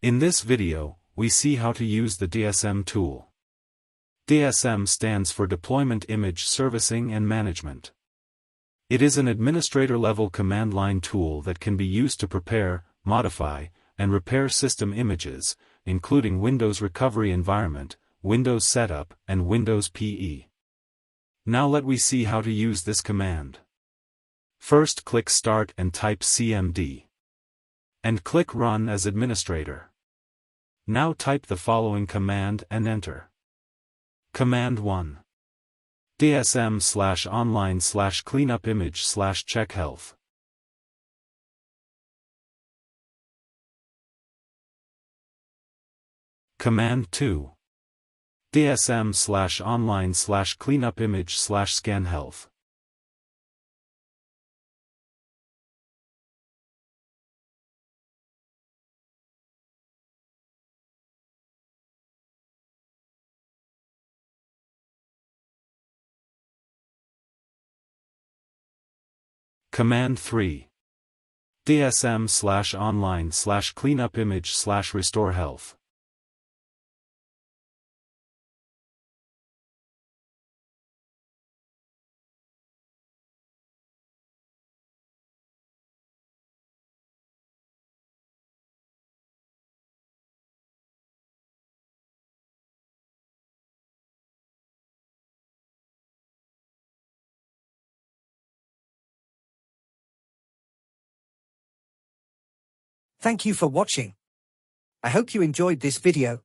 In this video, we see how to use the DISM tool. DISM stands for Deployment Image Servicing and Management. It is an administrator-level command line tool that can be used to prepare, modify, and repair system images, including Windows Recovery Environment, Windows Setup, and Windows PE. Now let we see how to use this command. First click Start and type CMD. And click Run as administrator. Now type the following command and enter. Command 1. DISM/online/cleanupimage/CheckHealth. Command 2. DISM/online/cleanupimage/ScanHealth. Command 3. DISM/online/cleanupimage/RestoreHealth. Thank you for watching. I hope you enjoyed this video.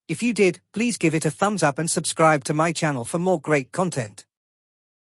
If you did, please give it a thumbs up and subscribe to my channel for more great content.